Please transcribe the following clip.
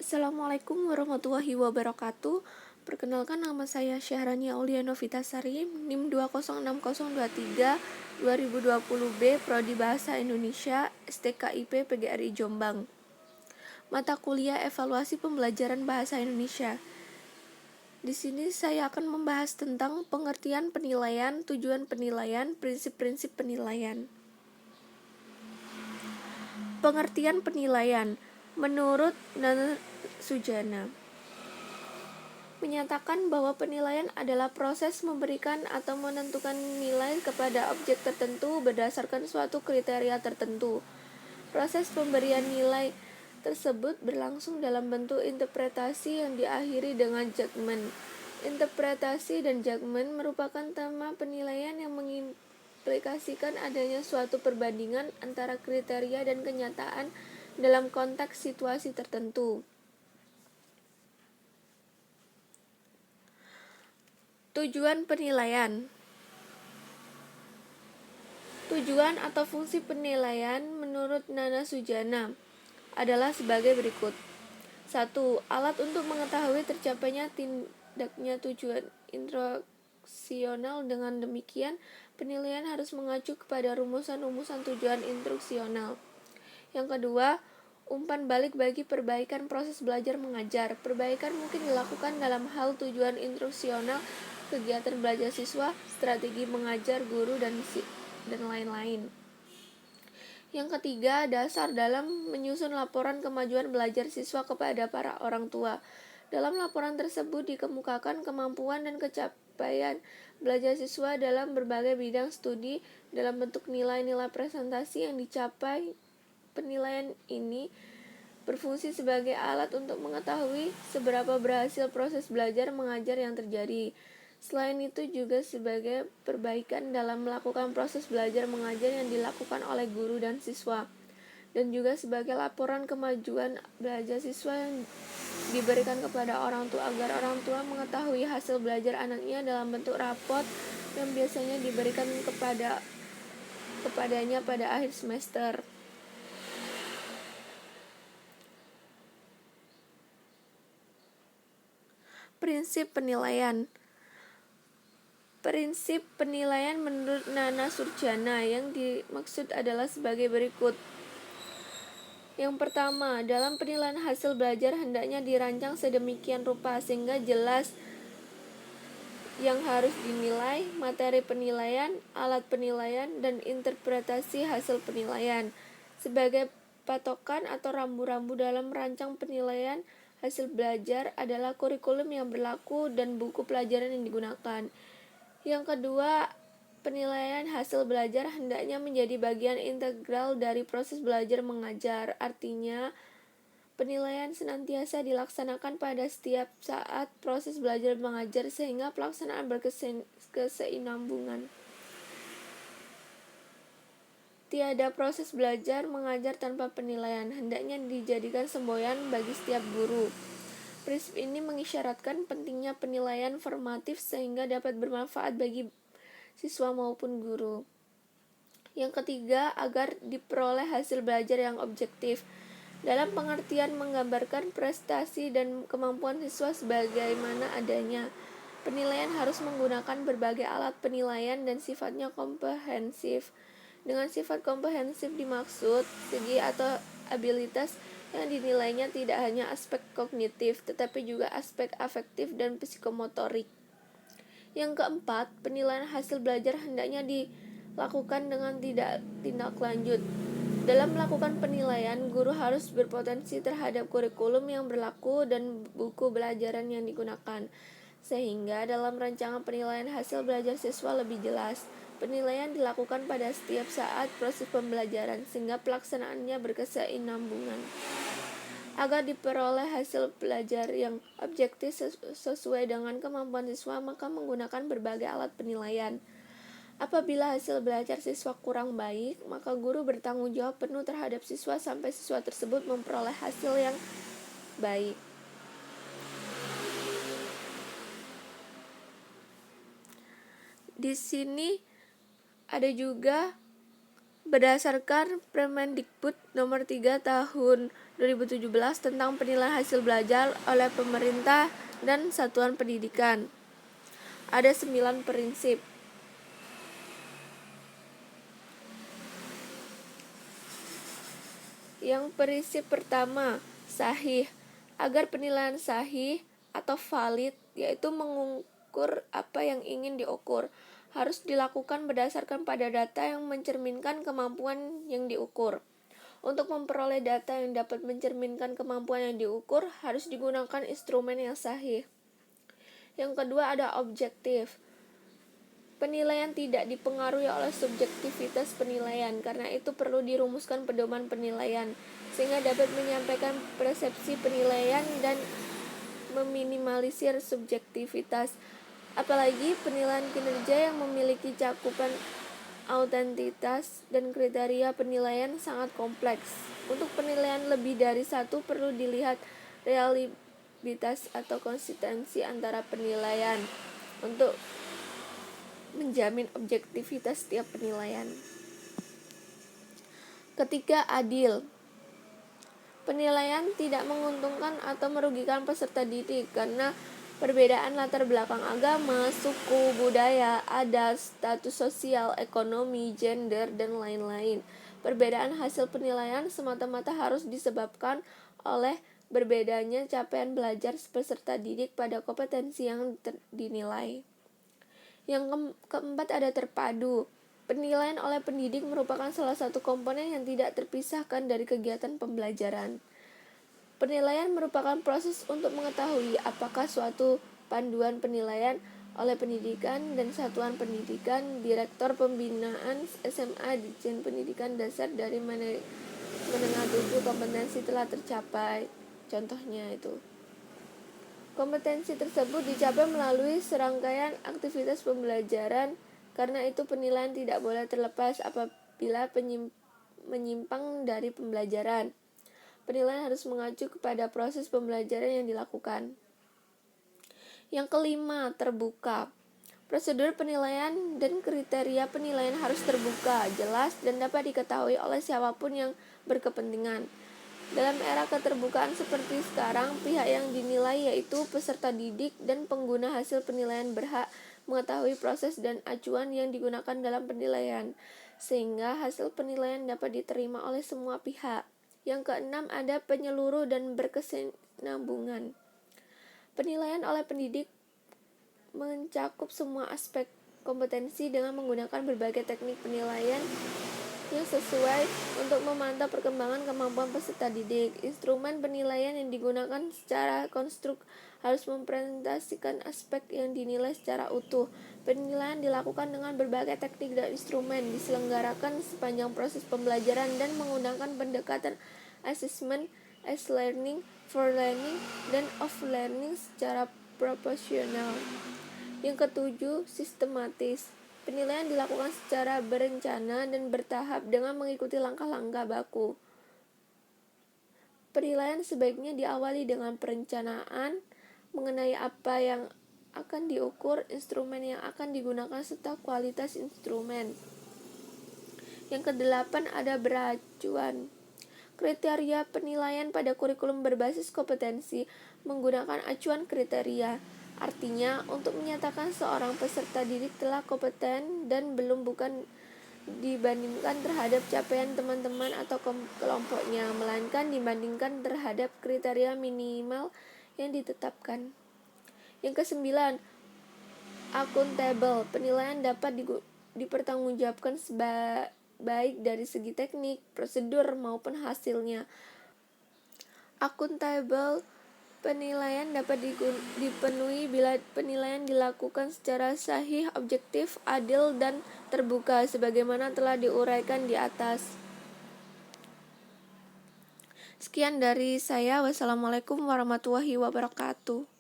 Assalamualaikum warahmatullahi wabarakatuh. Perkenalkan, nama saya Syahrani Aulia Novitasari, NIM 2060023 2020B, Prodi Bahasa Indonesia, STKIP PGRI Jombang. Mata kuliah Evaluasi Pembelajaran Bahasa Indonesia. Di sini saya akan membahas tentang pengertian penilaian, tujuan penilaian, prinsip-prinsip penilaian. Pengertian penilaian menurut Nana Sujana menyatakan bahwa penilaian adalah proses memberikan atau menentukan nilai kepada objek tertentu berdasarkan suatu kriteria tertentu. Proses pemberian nilai tersebut berlangsung dalam bentuk interpretasi yang diakhiri dengan judgement. Interpretasi dan judgement merupakan tema penilaian yang mengimplikasikan adanya suatu perbandingan antara kriteria dan kenyataan dalam konteks situasi tertentu. Tujuan penilaian. Tujuan atau fungsi penilaian menurut Nana Sujana adalah sebagai berikut. 1. Alat untuk mengetahui tercapainya tindaknya tujuan instruksional. Dengan demikian, penilaian harus mengacu kepada rumusan-rumusan tujuan instruksional. Yang kedua, umpan balik bagi perbaikan proses belajar mengajar. Perbaikan mungkin dilakukan dalam hal tujuan instruksional, kegiatan belajar siswa, strategi mengajar guru, dan lain-lain. Yang ketiga, dasar dalam menyusun laporan kemajuan belajar siswa kepada para orang tua. Dalam laporan tersebut dikemukakan kemampuan dan capaian belajar siswa dalam berbagai bidang studi dalam bentuk nilai-nilai presentasi yang dicapai. Penilaian ini berfungsi sebagai alat untuk mengetahui seberapa berhasil proses belajar mengajar yang terjadi. Selain itu juga sebagai perbaikan dalam melakukan proses belajar mengajar yang dilakukan oleh guru dan siswa, dan juga sebagai laporan kemajuan belajar siswa yang diberikan kepada orang tua agar orang tua mengetahui hasil belajar anaknya dalam bentuk rapot yang biasanya diberikan kepadanya pada akhir semester. Prinsip penilaian. Prinsip penilaian menurut Nana Sujana yang dimaksud adalah sebagai berikut. Yang pertama, dalam penilaian hasil belajar hendaknya dirancang sedemikian rupa sehingga jelas yang harus dinilai, materi penilaian, alat penilaian, dan interpretasi hasil penilaian. Sebagai patokan atau rambu-rambu dalam merancang penilaian hasil belajar adalah kurikulum yang berlaku dan buku pelajaran yang digunakan. Yang kedua, penilaian hasil belajar hendaknya menjadi bagian integral dari proses belajar mengajar. Artinya, penilaian senantiasa dilaksanakan pada setiap saat proses belajar mengajar sehingga pelaksanaan berkesinambungan. Tiada proses belajar mengajar tanpa penilaian, hendaknya dijadikan semboyan bagi setiap guru. Prinsip ini mengisyaratkan pentingnya penilaian formatif sehingga dapat bermanfaat bagi siswa maupun guru. Yang ketiga, agar diperoleh hasil belajar yang objektif. Dalam pengertian menggambarkan prestasi dan kemampuan siswa sebagaimana adanya. Penilaian harus menggunakan berbagai alat penilaian dan sifatnya komprehensif. Dengan sifat komprehensif dimaksud segi atau abilitas yang dinilainya tidak hanya aspek kognitif, tetapi juga aspek afektif dan psikomotorik. Yang keempat, penilaian hasil belajar hendaknya dilakukan dengan tindak lanjut. Dalam melakukan penilaian, guru harus berpotensi terhadap kurikulum yang berlaku dan buku pelajaran yang digunakan, sehingga dalam rancangan penilaian hasil belajar siswa lebih jelas. Penilaian dilakukan pada setiap saat proses pembelajaran, sehingga pelaksanaannya berkesinambungan. Agar diperoleh hasil belajar yang objektif sesuai dengan kemampuan siswa, maka menggunakan berbagai alat penilaian. Apabila hasil belajar siswa kurang baik, maka guru bertanggung jawab penuh terhadap siswa sampai siswa tersebut memperoleh hasil yang baik. Di sini ada juga Berdasarkan Permendikbud nomor 3 tahun 2017 tentang penilaian hasil belajar oleh pemerintah dan satuan pendidikan, ada 9 prinsip. Yang prinsip pertama, sahih. Agar penilaian sahih atau valid, yaitu mengukur apa yang ingin diukur, harus dilakukan berdasarkan pada data yang mencerminkan kemampuan yang diukur. Untuk memperoleh data yang dapat mencerminkan kemampuan yang diukur, harus digunakan instrumen yang sahih. Yang kedua ada objektif. Penilaian tidak dipengaruhi oleh subjektivitas penilaian, karena itu perlu dirumuskan pedoman penilaian, sehingga dapat menyampaikan persepsi penilaian dan meminimalisir subjektivitas. Apalagi penilaian kinerja yang memiliki cakupan autentitas dan kriteria penilaian sangat kompleks. Untuk penilaian lebih dari satu perlu dilihat reliabilitas atau konsistensi antara penilaian untuk menjamin objektivitas setiap penilaian. Ketiga, adil. Penilaian tidak menguntungkan atau merugikan peserta didik karena perbedaan latar belakang agama, suku, budaya, adat, status sosial, ekonomi, gender, dan lain-lain. Perbedaan hasil penilaian semata-mata harus disebabkan oleh berbedanya capaian belajar peserta didik pada kompetensi yang dinilai. Yang keempat ada terpadu. Penilaian oleh pendidik merupakan salah satu komponen yang tidak terpisahkan dari kegiatan pembelajaran. Penilaian merupakan proses untuk mengetahui apakah suatu panduan penilaian oleh pendidikan dan satuan pendidikan, direktur pembinaan SMA, Ditjen Pendidikan Dasar dari menengah 7 kompetensi telah tercapai. Contohnya itu. Kompetensi tersebut dicapai melalui serangkaian aktivitas pembelajaran, karena itu penilaian tidak boleh terlepas apabila menyimpang dari pembelajaran. Penilaian harus mengacu kepada proses pembelajaran yang dilakukan. Yang kelima, terbuka. Prosedur penilaian dan kriteria penilaian harus terbuka, jelas, dan dapat diketahui oleh siapapun yang berkepentingan. Dalam era keterbukaan seperti sekarang, pihak yang dinilai yaitu peserta didik dan pengguna hasil penilaian berhak mengetahui proses dan acuan yang digunakan dalam penilaian, sehingga hasil penilaian dapat diterima oleh semua pihak. Yang keenam ada penyeluruh dan berkesinambungan. Penilaian oleh pendidik mencakup semua aspek kompetensi dengan menggunakan berbagai teknik penilaian yang sesuai untuk memantau perkembangan kemampuan peserta didik. Instrumen penilaian yang digunakan secara konstruk harus mempresentasikan aspek yang dinilai secara utuh. Penilaian dilakukan dengan berbagai teknik dan instrumen, diselenggarakan sepanjang proses pembelajaran dan menggunakan pendekatan assessment as learning, for learning, dan of learning secara proporsional. Yang ketujuh, sistematis. Penilaian dilakukan secara berencana dan bertahap dengan mengikuti langkah-langkah baku. Penilaian sebaiknya diawali dengan perencanaan mengenai apa yang akan diukur, instrumen yang akan digunakan, serta kualitas instrumen. Yang kedelapan ada beracuan. Kriteria penilaian pada kurikulum berbasis kompetensi menggunakan acuan kriteria. Artinya, untuk menyatakan seorang peserta didik telah kompeten dan bukan dibandingkan terhadap capaian teman-teman atau kelompoknya, melainkan dibandingkan terhadap kriteria minimal yang ditetapkan. Yang kesembilan, accountable. Penilaian dapat dipertanggungjawabkan baik dari segi teknik, prosedur, maupun hasilnya. Accountable penilaian dapat dipenuhi bila penilaian dilakukan secara sahih, objektif, adil, dan terbuka, sebagaimana telah diuraikan di atas. Sekian dari saya. Wassalamualaikum warahmatullahi wabarakatuh.